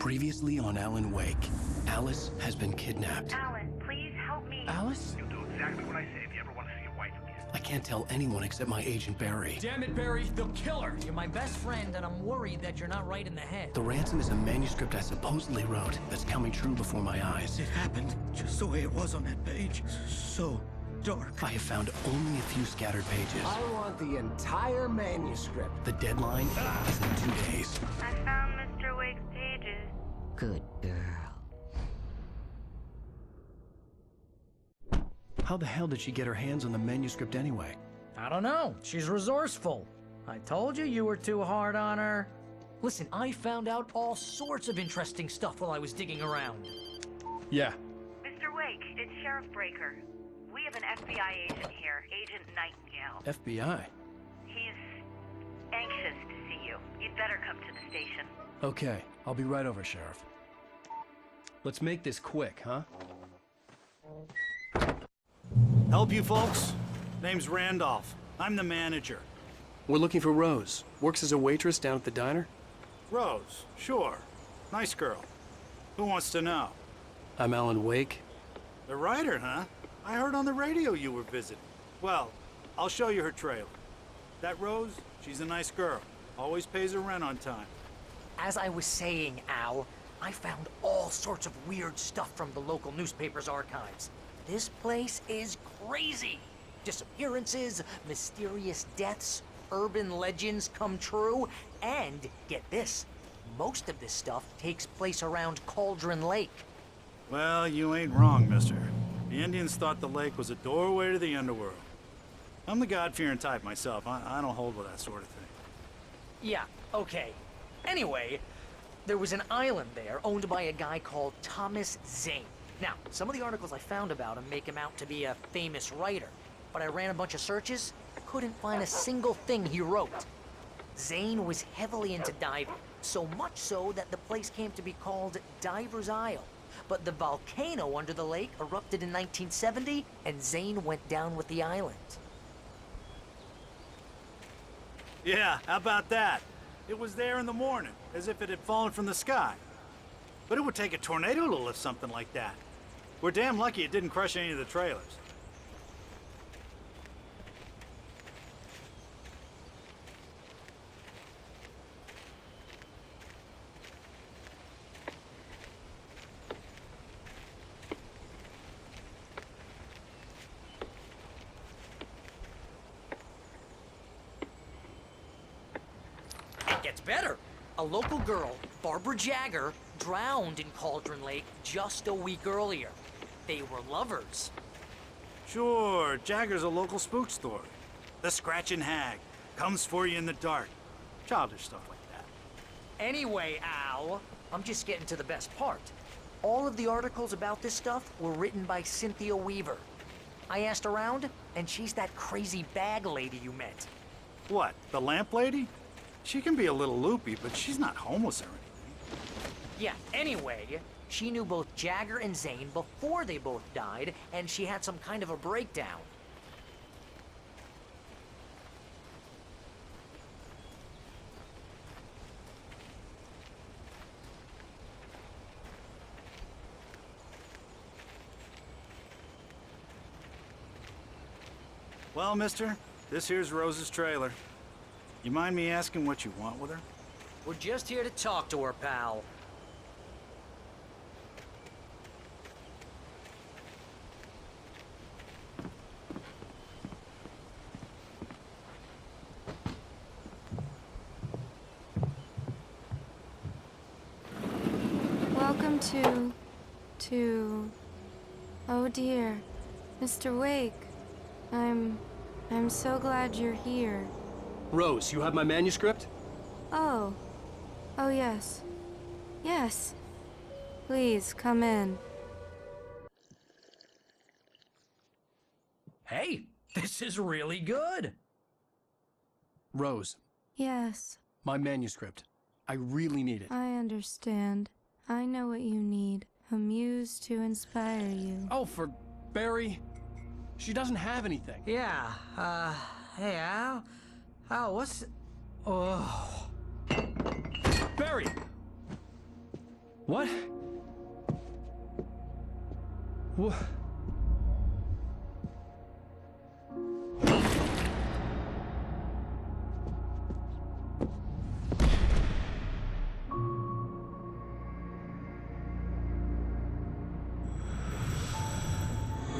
Previously on Alan Wake, Alice has been kidnapped. Alan, please help me. Alice? You'll do exactly what I say if you ever want to see your wife again. I can't tell anyone except my agent Barry. Damn it, Barry, they'll kill her. You're my best friend, and I'm worried that you're not right in the head. The ransom is a manuscript I supposedly wrote that's coming true before my eyes. It happened just the way it was on that page. So dark. I have found only a few scattered pages. I want the entire manuscript. The deadline is in 2 days. I found Mr. Wake's pages. Good girl. How the hell did she get her hands on the manuscript anyway? I don't know. She's resourceful. I told you you were too hard on her. Listen, I found out all sorts of interesting stuff while I was digging around. Yeah. Mr. Wake, it's Sheriff Breaker. We have an FBI agent here, Agent Nightingale. FBI? He's anxious to see you. You'd better come to the station. Okay, I'll be right over, Sheriff. Let's make this quick, huh? Help you folks? Name's Randolph. I'm the manager. We're looking for Rose. Works as a waitress down at the diner. Rose, sure. Nice girl. Who wants to know? I'm Alan Wake. The writer, huh? I heard on the radio you were visiting. Well, I'll show you her trailer. That Rose, she's a nice girl. Always pays her rent on time. As I was saying, Al, I found all sorts of weird stuff from the local newspaper's archives. This place is crazy. Disappearances, mysterious deaths, urban legends come true, and get this, most of this stuff takes place around Cauldron Lake. Well, you ain't wrong, mister. The Indians thought the lake was a doorway to the underworld. I'm the God-fearing type myself. I don't hold with that sort of thing. Yeah, okay. Anyway, there was an island there owned by a guy called Thomas Zane. Now, some of the articles I found about him make him out to be a famous writer, but I ran a bunch of searches, couldn't find a single thing he wrote. Zane was heavily into diving, so much so that the place came to be called Diver's Isle. But the volcano under the lake erupted in 1970, and Zane went down with the island. Yeah, how about that? It was there in the morning, as if it had fallen from the sky. But it would take a tornado to lift something like that. We're damn lucky it didn't crush any of the trailers. It gets better. A local girl, Barbara Jagger, drowned in Cauldron Lake just a week earlier. They were lovers. Sure, Jagger's a local spook story. The Scratching Hag comes for you in the dark. Childish stuff like that. Anyway, Al, I'm just getting to the best part. All of the articles about this stuff were written by Cynthia Weaver. I asked around, and she's that crazy bag lady you met. What, the lamp lady? She can be a little loopy, but she's not homeless or anything. Yeah, anyway, she knew both Jagger and Zane before they both died, and she had some kind of a breakdown. Well, mister, this here's Rose's trailer. You mind me asking what you want with her? We're just here to talk to her, pal. Welcome to... Oh dear, Mr. Wake. I'm so glad you're here. Rose, you have my manuscript? Oh. Oh, yes. Yes. Please, come in. Hey, this is really good. Rose, Yes, my manuscript. I really need it. I understand. I know what you need. A muse to inspire you. Oh, for Barry. She doesn't have anything. Yeah, hey, Al? Al, what's... Oh... Barry! What? What?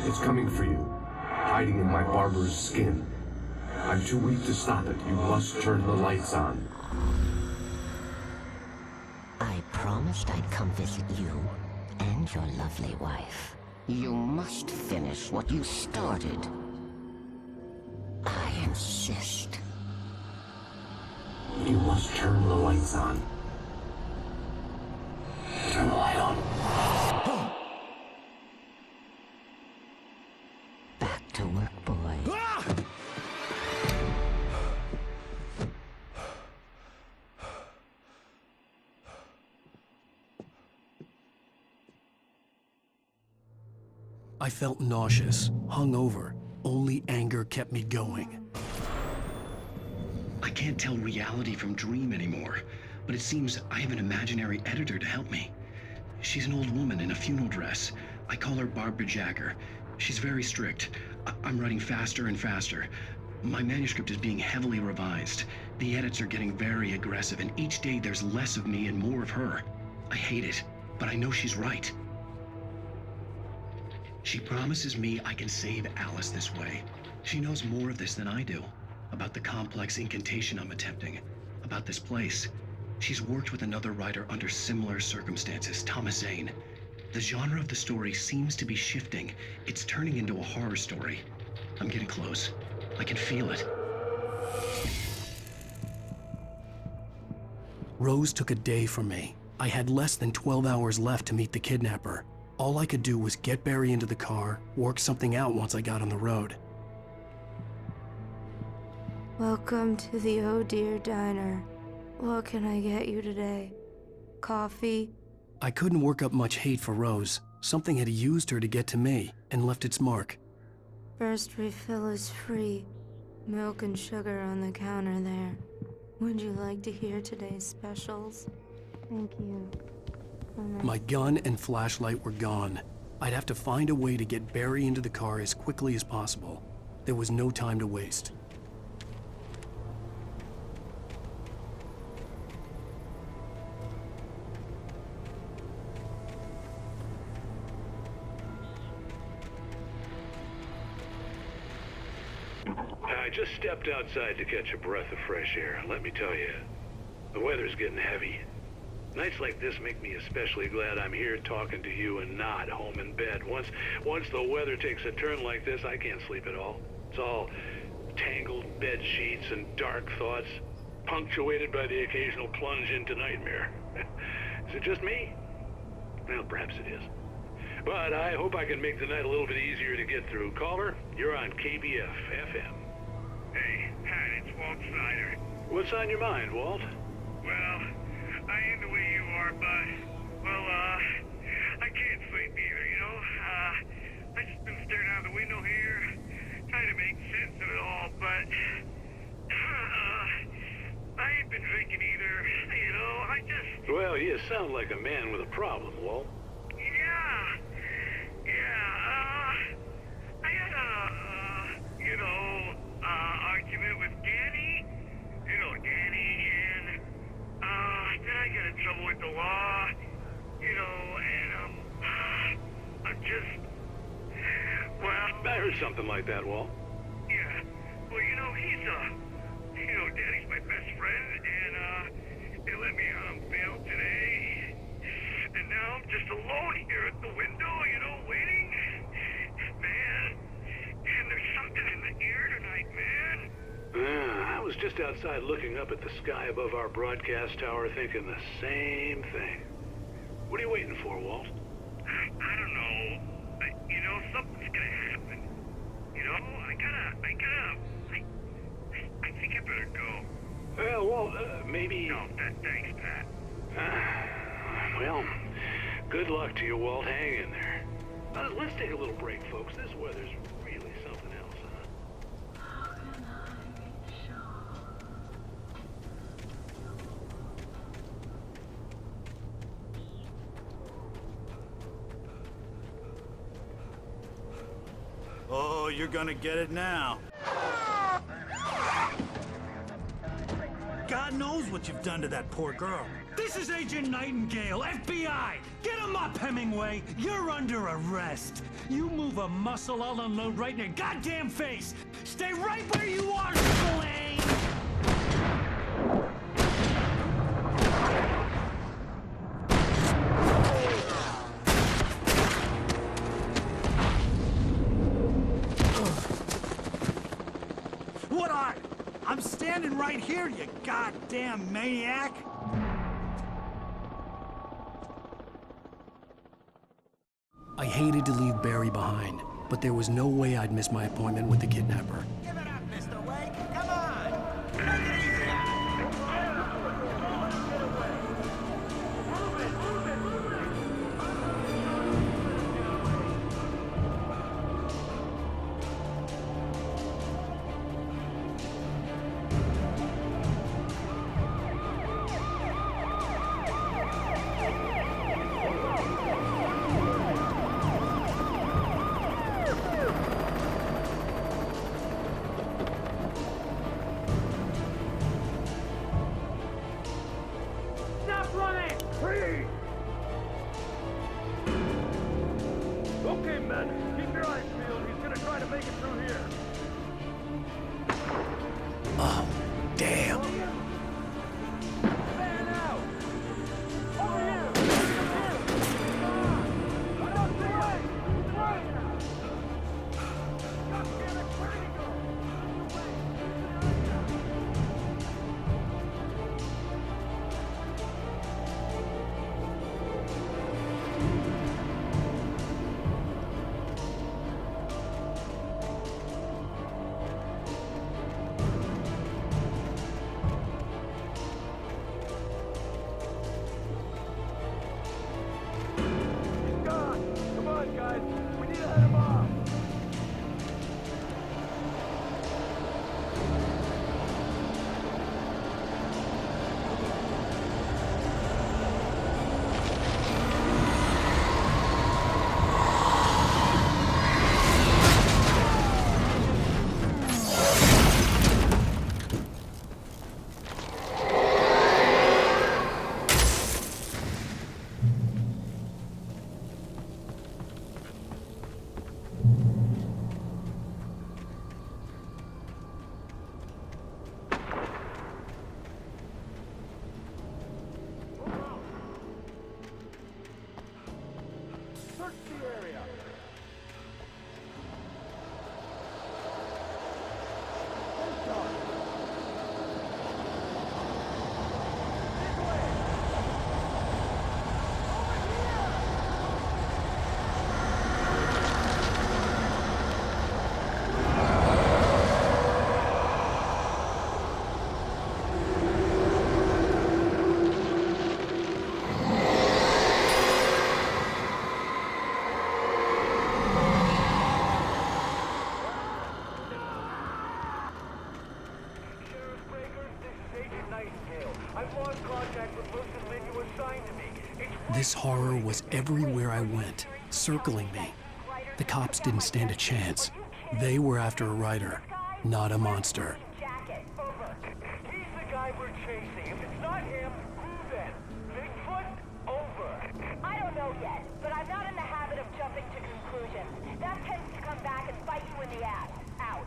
It's coming for you, hiding in my barber's skin. I'm too weak to stop it. You must turn the lights on. I promised I'd come visit you and your lovely wife. You must finish what you started. I insist. You must turn the lights on. Turn the light on. Back to work, boy. I felt nauseous, hungover. Only anger kept me going. I can't tell reality from dream anymore, but it seems I have an imaginary editor to help me. She's an old woman in a funeral dress. I call her Barbara Jagger. She's very strict. I'm writing faster and faster. My manuscript is being heavily revised. The edits are getting very aggressive, and each day there's less of me and more of her. I hate it, but I know she's right. She promises me I can save Alice this way. She knows more of this than I do. About the complex incantation I'm attempting. About this place. She's worked with another writer under similar circumstances, Thomas Zane. The genre of the story seems to be shifting. It's turning into a horror story. I'm getting close. I can feel it. Rose took a day from me. I had less than 12 hours left to meet the kidnapper. All I could do was get Barry into the car, work something out once I got on the road. Welcome to the Oh Dear Diner. What can I get you today? Coffee? I couldn't work up much hate for Rose. Something had used her to get to me and left its mark. First refill is free. Milk and sugar on the counter there. Would you like to hear today's specials? Thank you. My gun and flashlight were gone. I'd have to find a way to get Barry into the car as quickly as possible. There was no time to waste. I just stepped outside to catch a breath of fresh air. Let me tell you, the weather's getting heavy. Nights like this make me especially glad I'm here talking to you and not home in bed. Once the weather takes a turn like this, I can't sleep at all. It's all tangled bed sheets and dark thoughts, punctuated by the occasional plunge into nightmare. Is it just me? Well, perhaps it is. But I hope I can make the night a little bit easier to get through. Caller, you're on KBF FM. Hey, Pat, it's Walt Snyder. What's on your mind, Walt? Well, I ain't the way you are, but, well, I can't sleep either, you know? I just been staring out the window here, trying to make sense of it all, but, I ain't been drinking either, you know? I just... Well, you sound like a man with a problem, Walt. I had argument with Danny, and, then I got in trouble with the law, and, I'm just, well... I heard something like that, Walt. Yeah, well, Danny's my best friend, and, they let me out on bail today, and now I'm just alone here at the window, waiting. Man, and there's something in the air tonight, man. I was just outside looking up at the sky above our broadcast tower thinking the same thing. What are you waiting for, Walt? I don't know. Something's gonna happen. I think I better go. Well, Walt, maybe... No, thanks, Pat. Well, good luck to you, Walt. Hang in there. Let's take a little break, folks. This weather's really something else, huh? Oh, you're gonna get it now. God knows what you've done to that poor girl. This is Agent Nightingale, FBI! Get him up, Hemingway! You're under arrest! You move a muscle, I'll unload right in your goddamn face! Stay right where you are, Spillane! What are? I'm standing right here, you goddamn maniac! I hated to leave Barry behind, but there was no way I'd miss my appointment with the kidnapper. Give it up, Mr. Wake. Come on. Take it easy. Okay, men, keep your eyes peeled. He's gonna try to make it through here. Oh, damn. Man out! Over here! Get out the way! Right! God damn it, where did he go? Guys, we need to head him off. Search the area. This horror was everywhere I went, circling me. The cops didn't stand a chance. They were after a writer, not a monster. He's the guy we're chasing. If it's not him, who then? Bigfoot? Over. I don't know yet, but I'm not in the habit of jumping to conclusions. That tends to come back and bite you in the ass. Out.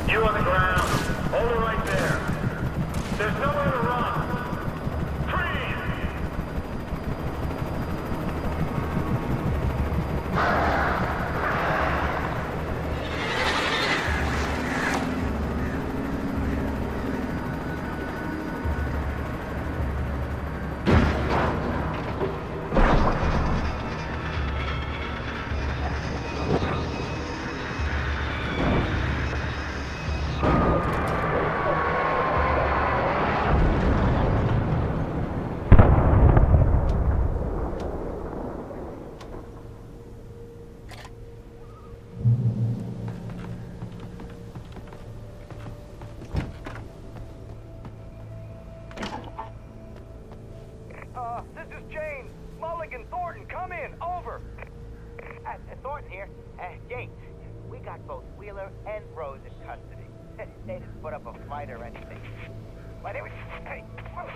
You on the ground. Hold it right there. There's no other This is James. Mulligan, Thornton, come in. Over. Thornton here. James, we got both Wheeler and Rose in custody. They didn't put up a fight or anything. Why, they were... Hey,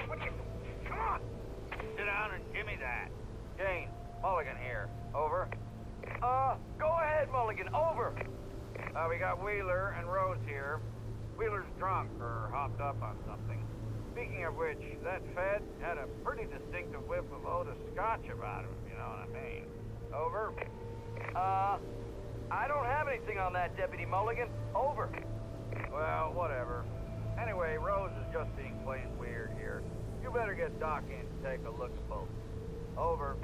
what are you... Come on! Sit down and give me that. James, Mulligan here. Over. Go ahead, Mulligan. Over. We got Wheeler and Rose here. Wheeler's drunk or hopped up on something. Speaking of which, that Fed had a pretty distinctive whiff of Otis Scotch about him, if you know what I mean. Over. I don't have anything on that, Deputy Mulligan. Over. Well, whatever. Anyway, Rose is just being plain weird here. You better get Doc in to take a look at both. Over.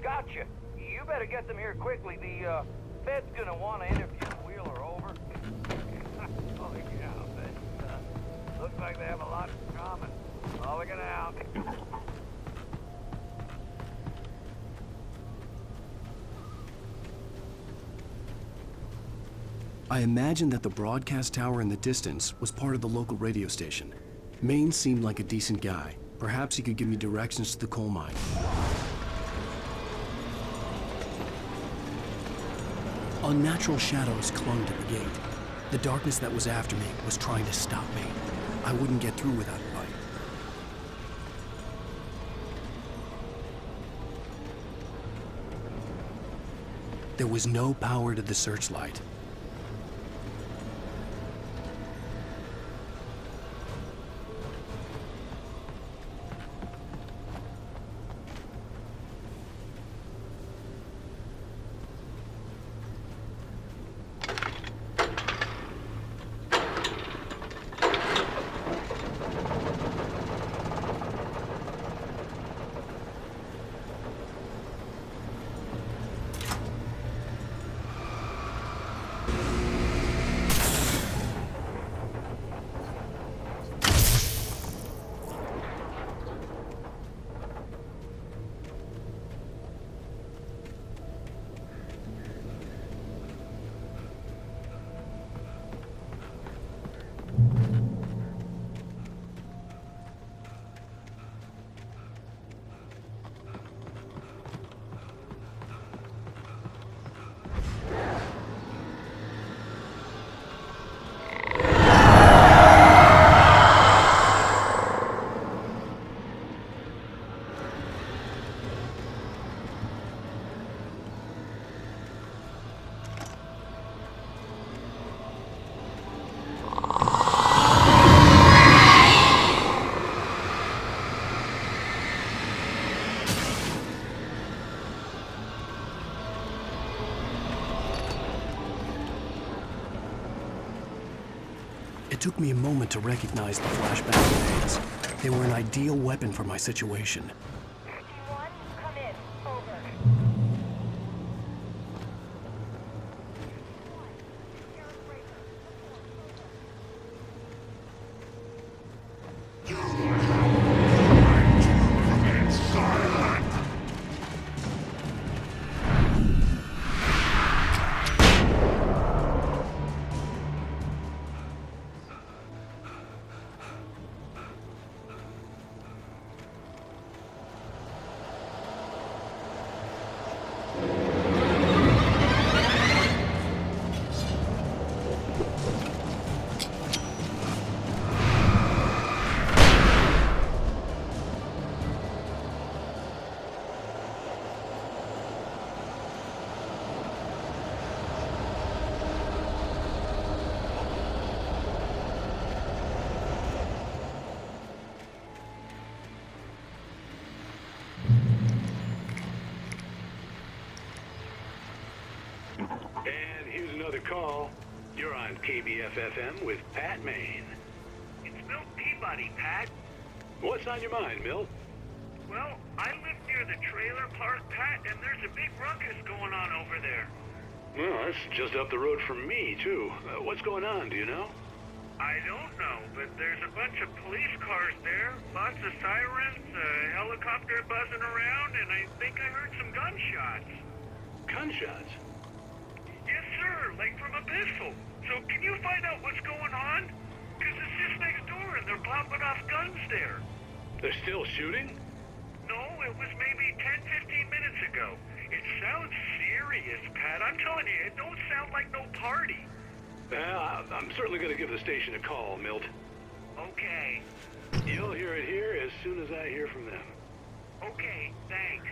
Gotcha. You better get them here quickly. The, Fed's gonna want to interview Wheeler. Over. Holy cow, but, looks like they have a lot in common. Mulligan out. I imagined that the broadcast tower in the distance was part of the local radio station. Maine seemed like a decent guy. Perhaps he could give me directions to the coal mine. Unnatural shadows clung to the gate. The darkness that was after me was trying to stop me. I wouldn't get through without a light. There was no power to the searchlight. It took me a moment to recognize the flashbang grenades. They were an ideal weapon for my situation. One, come in. Over. And here's another call. You're on KBF-FM with Pat Maine. It's Milt Peabody, Pat. What's on your mind, Milt? Well, I live near the trailer park, Pat, and there's a big ruckus going on over there. Well, that's just up the road from me, too. What's going on, do you know? I don't know, but there's a bunch of police cars there, lots of sirens, a helicopter buzzing around, and I think I heard some gunshots. Gunshots? Yes, sir, like from a pistol. So can you find out what's going on? Because it's just next door and they're popping off guns there. They're still shooting? No, it was maybe 10-15 minutes ago. It sounds serious, Pat. I'm telling you, it don't sound like no party. Well, I'm certainly going to give the station a call, Milt. Okay. You'll hear it here as soon as I hear from them. Okay, thanks.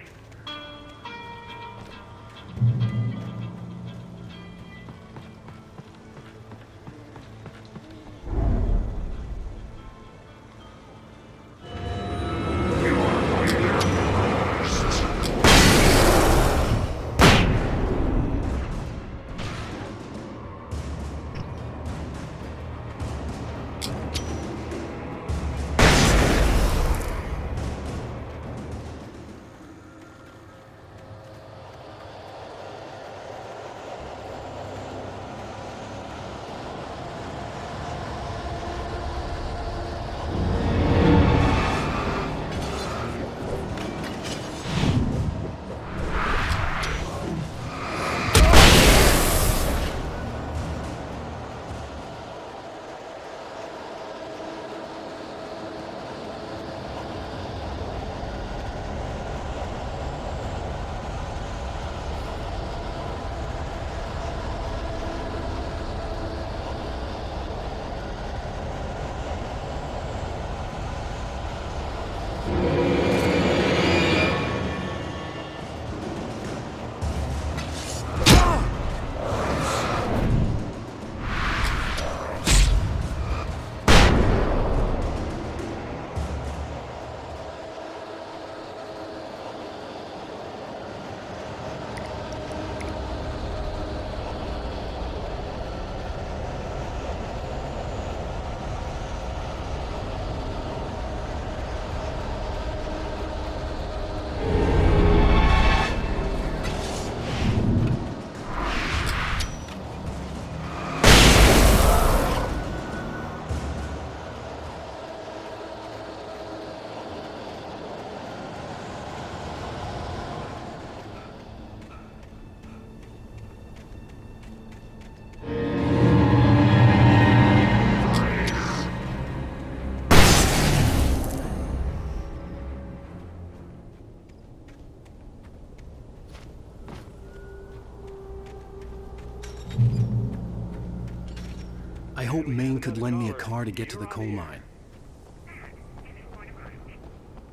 I hope Maine could lend me a car to get to the coal mine.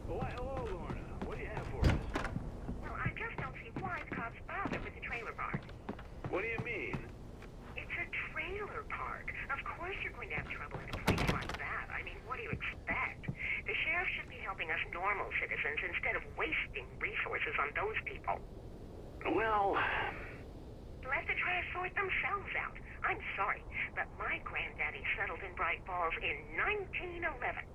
Hello, Lorna. What do you have for us? Well, I just don't see why the cops bother with the trailer park. What do you mean? It's a trailer park. Of course you're going to have trouble in a place like that. I mean, what do you expect? The sheriff should be helping us normal citizens instead of wasting resources on those people. Well... Let the trash sort themselves out. I'm sorry, but my granddaddy settled in Bright Falls in 1911.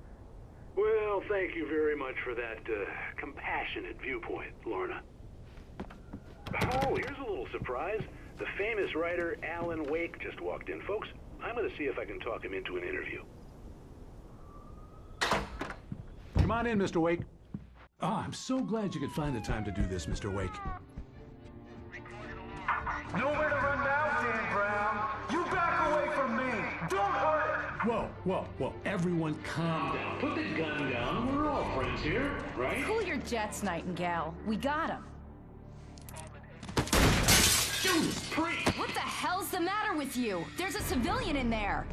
Well, thank you very much for that compassionate viewpoint, Lorna. Oh, here's a little surprise. The famous writer Alan Wake just walked in. Folks, I'm going to see if I can talk him into an interview. Come on in, Mr. Wake. Oh, I'm so glad you could find the time to do this, Mr. Wake. Nowhere to run now, Dan Brown. You back away from me. Don't hurt. Whoa. Everyone calm down. Put the gun down. We're all friends here, right? Cool your jets, Nightingale. We got him. Judas Priest! What the hell's the matter with you? There's a civilian in there.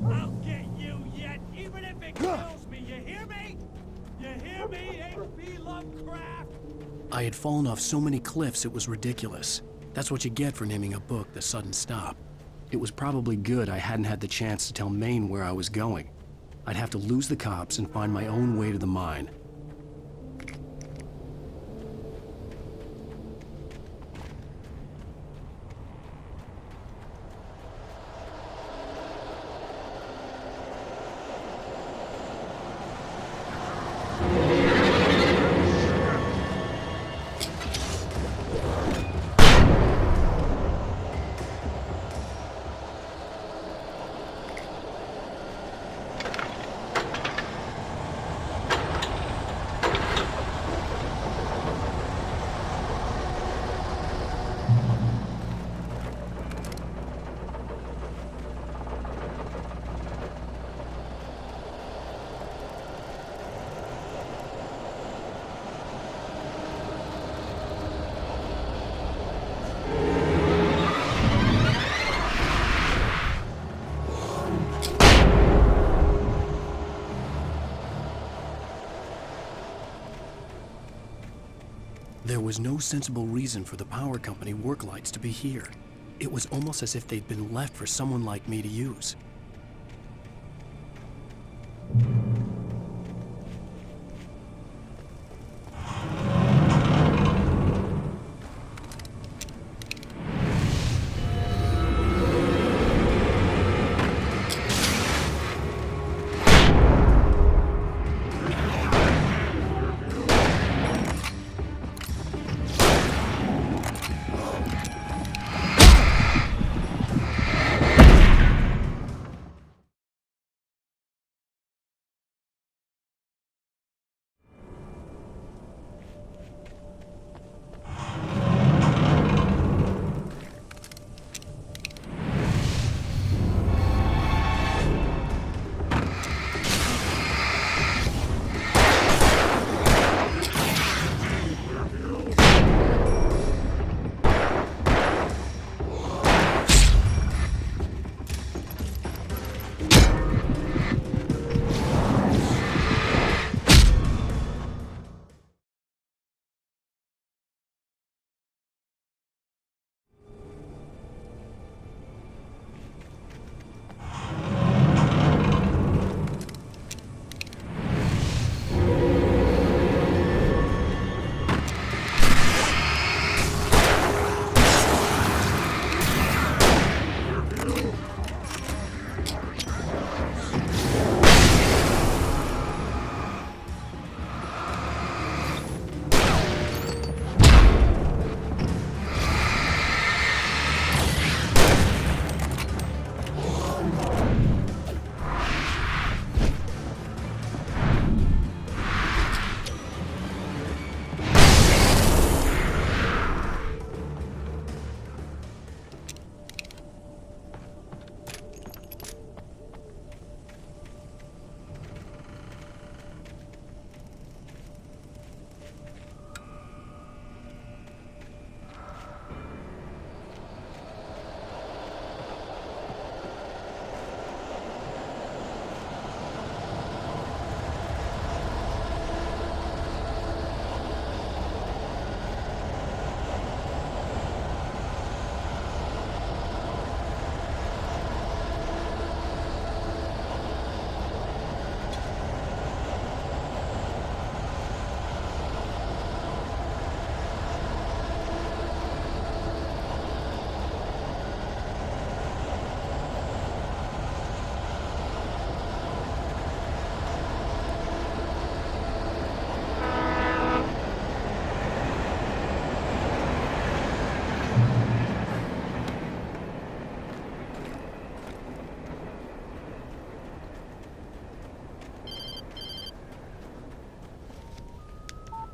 I'll get you yet, even if it kills me. You hear me? You hear me, H.P. Lovecraft? I had fallen off so many cliffs it was ridiculous. That's what you get for naming a book The Sudden Stop. It was probably good I hadn't had the chance to tell Maine where I was going. I'd have to lose the cops and find my own way to the mine. There was no sensible reason for the power company work lights to be here. It was almost as if they'd been left for someone like me to use.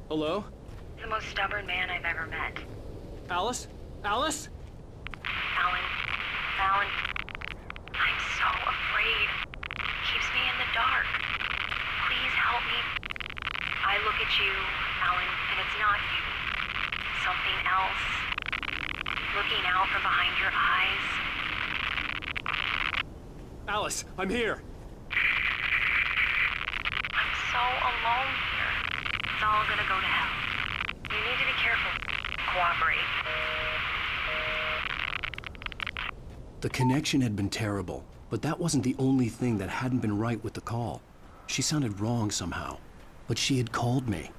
Hello? The most stubborn man I've ever met. Alice? Alice? Alan. Alan. I'm so afraid. Keeps me in the dark. Please help me. I look at you, Alan, and it's not you. Something else. Looking out from behind your eyes. Alice, I'm here. I'm so alone here. It's all gonna go to hell. You need to be careful. Cooperate. The connection had been terrible, but that wasn't the only thing that hadn't been right with the call. She sounded wrong somehow, but she had called me.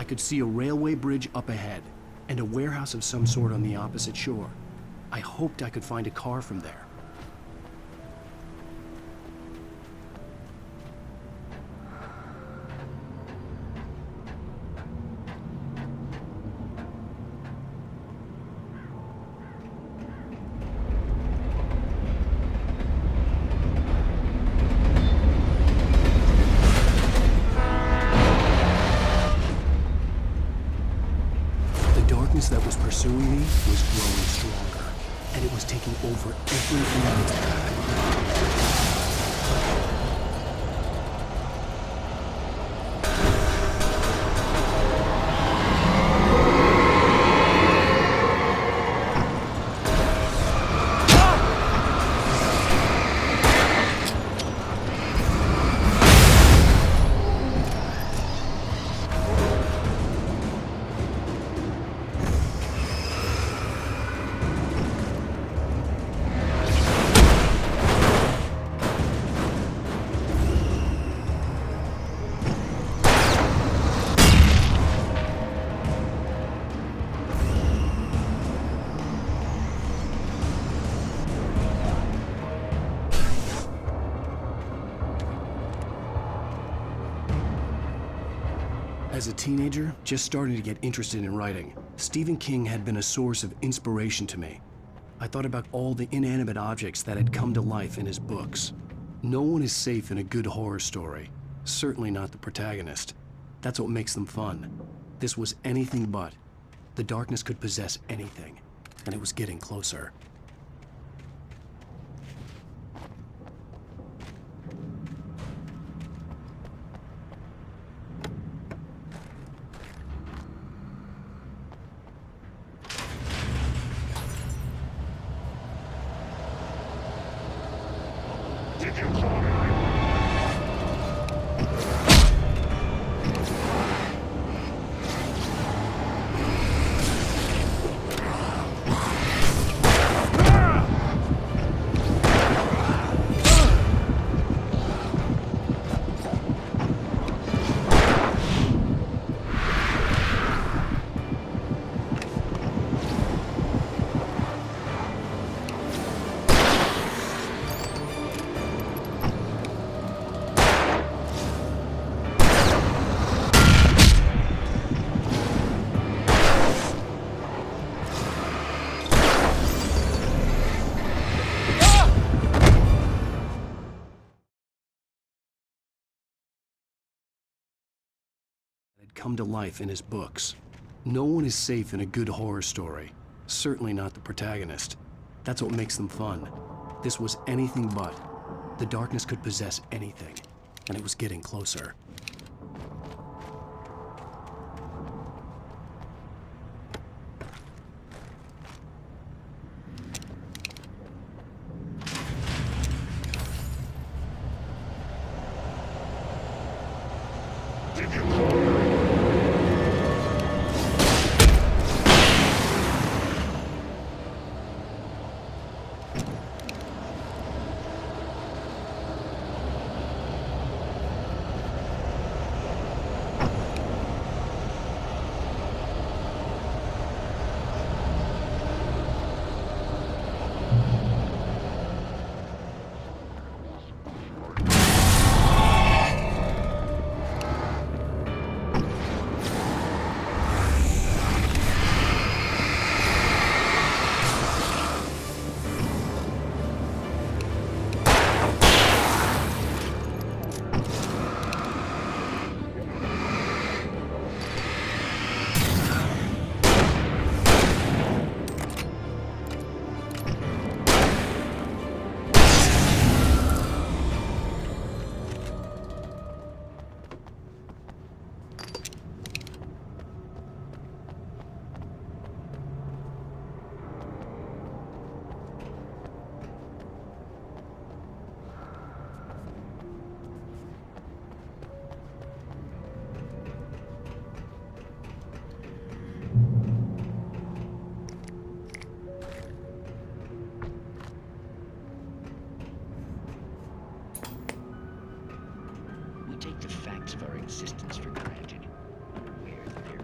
I could see a railway bridge up ahead, and a warehouse of some sort on the opposite shore. I hoped I could find a car from there. That was pursuing me was growing stronger, and it was taking over everything in its path. As a teenager, just starting to get interested in writing, Stephen King had been a source of inspiration to me. I thought about all the inanimate objects that had come to life in his books. No one is safe in a good horror story, certainly not the protagonist. That's what makes them fun. This was anything but. The darkness could possess anything, and it was getting closer. Come to life in his books. No one is safe in a good horror story, certainly not the protagonist. That's what makes them fun. This was anything but. The darkness could possess anything, and it was getting closer. Take the facts of our existence for granted. We're there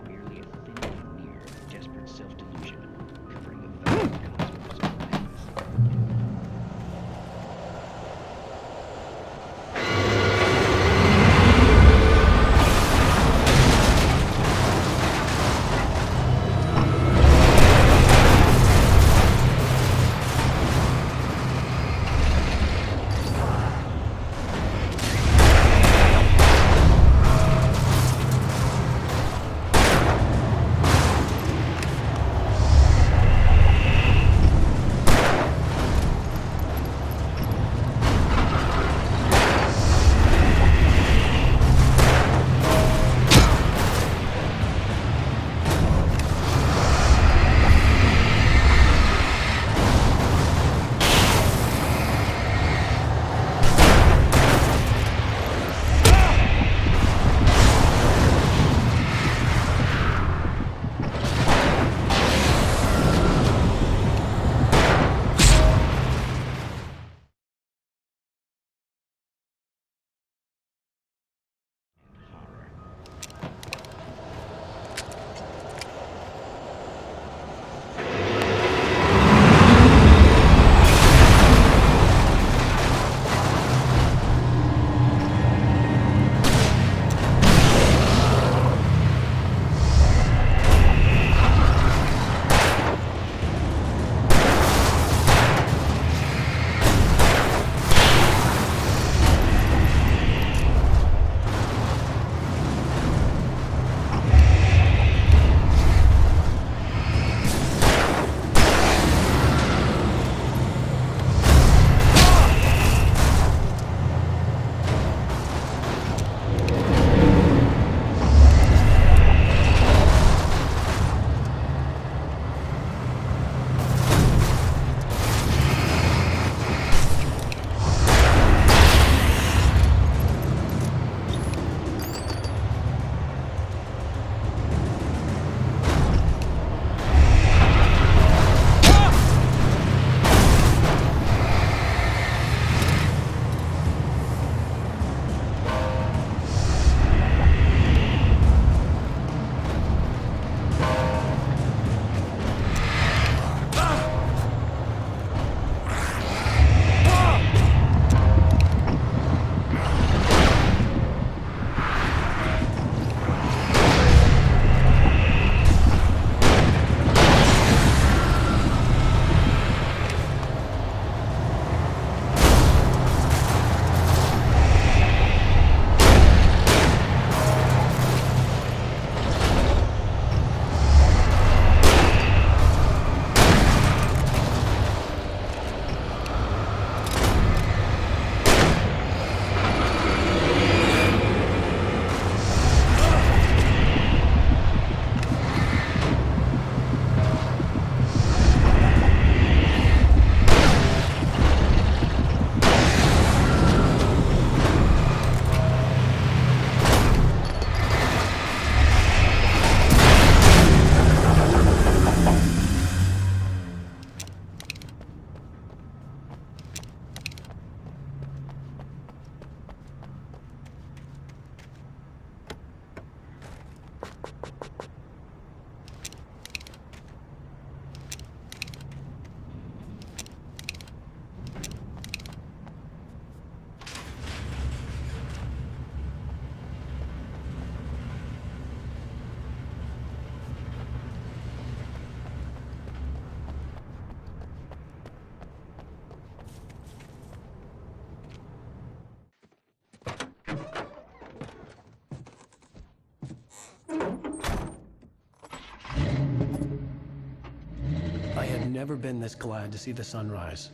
never been this glad to see the sunrise.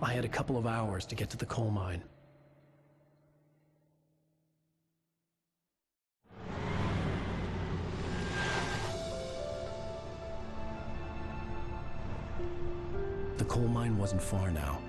I had a couple of hours to get to the coal mine. The coal mine wasn't far now.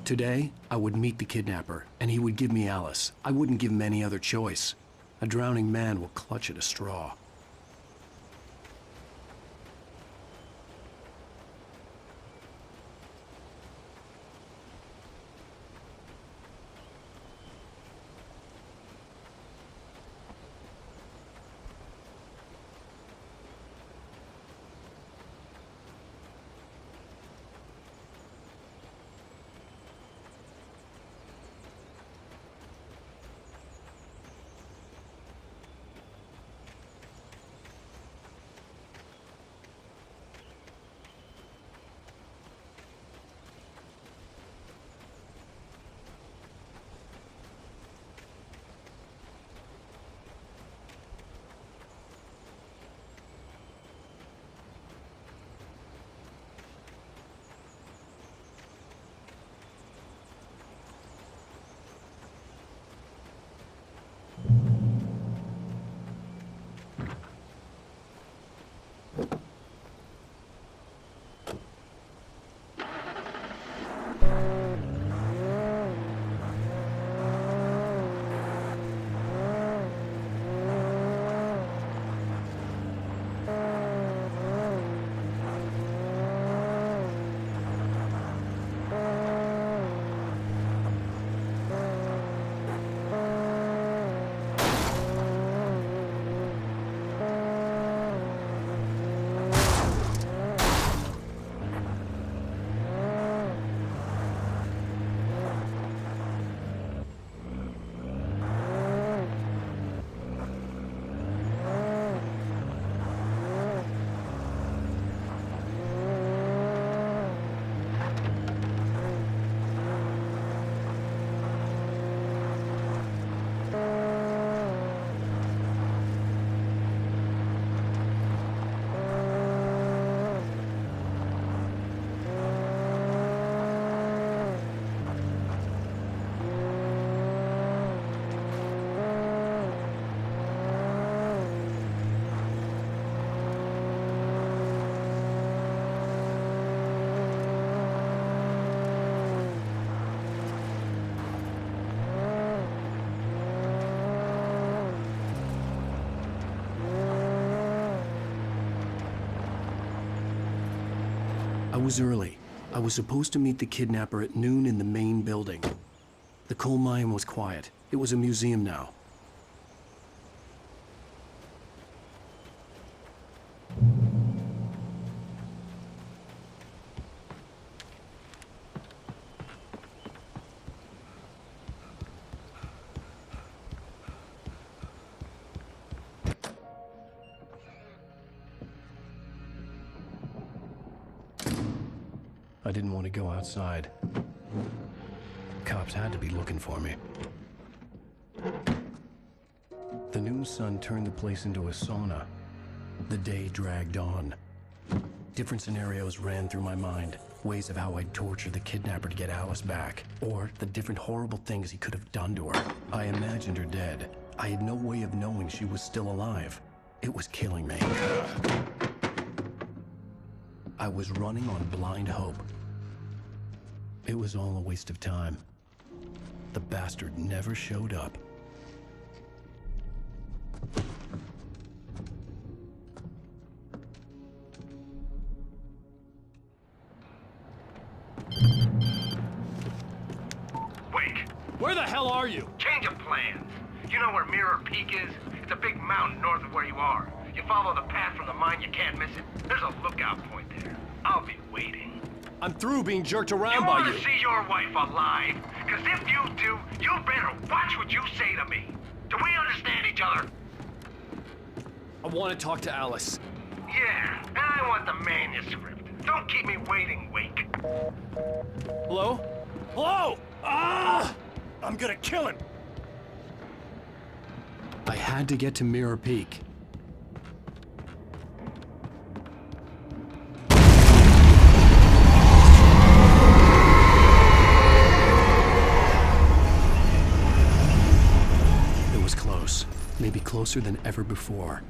Today, I would meet the kidnapper, and he would give me Alice. I wouldn't give him any other choice. A drowning man will clutch at a straw. I was early. I was supposed to meet the kidnapper at noon in the main building. The coal mine was quiet. It was a museum now. I didn't want to go outside. Cops had to be looking for me. The noon sun turned the place into a sauna. The day dragged on. Different scenarios ran through my mind. Ways of how I'd torture the kidnapper to get Alice back. Or the different horrible things he could have done to her. I imagined her dead. I had no way of knowing she was still alive. It was killing me. I was running on blind hope. It was all a waste of time. The bastard never showed up. Wait! Where the hell are you? Change of plans. You know where Mirror Peak is? It's a big mountain north of where you are. You follow the path from the mine, you can't miss it. There's a lookout point there. I'll be waiting. I'm through being jerked around by you. You want to see your wife alive? Because if you do, you better watch what you say to me. Do we understand each other? I want to talk to Alice. Yeah, and I want the manuscript. Don't keep me waiting, Wake. Hello? Hello? Ah! I'm gonna kill him. I had to get to Mirror Peak. It was close. Maybe closer than ever before.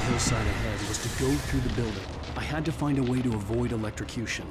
Hillside ahead was to go through the building. I had to find a way to avoid electrocution.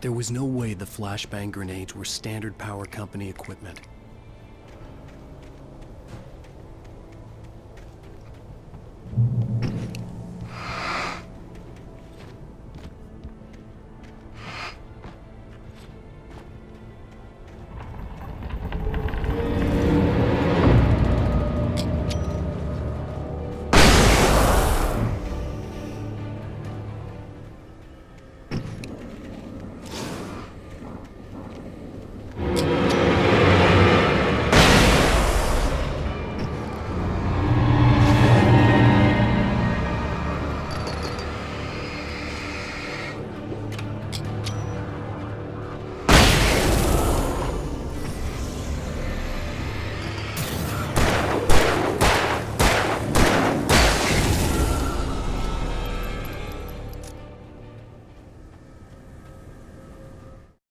There was no way the flashbang grenades were standard power company equipment.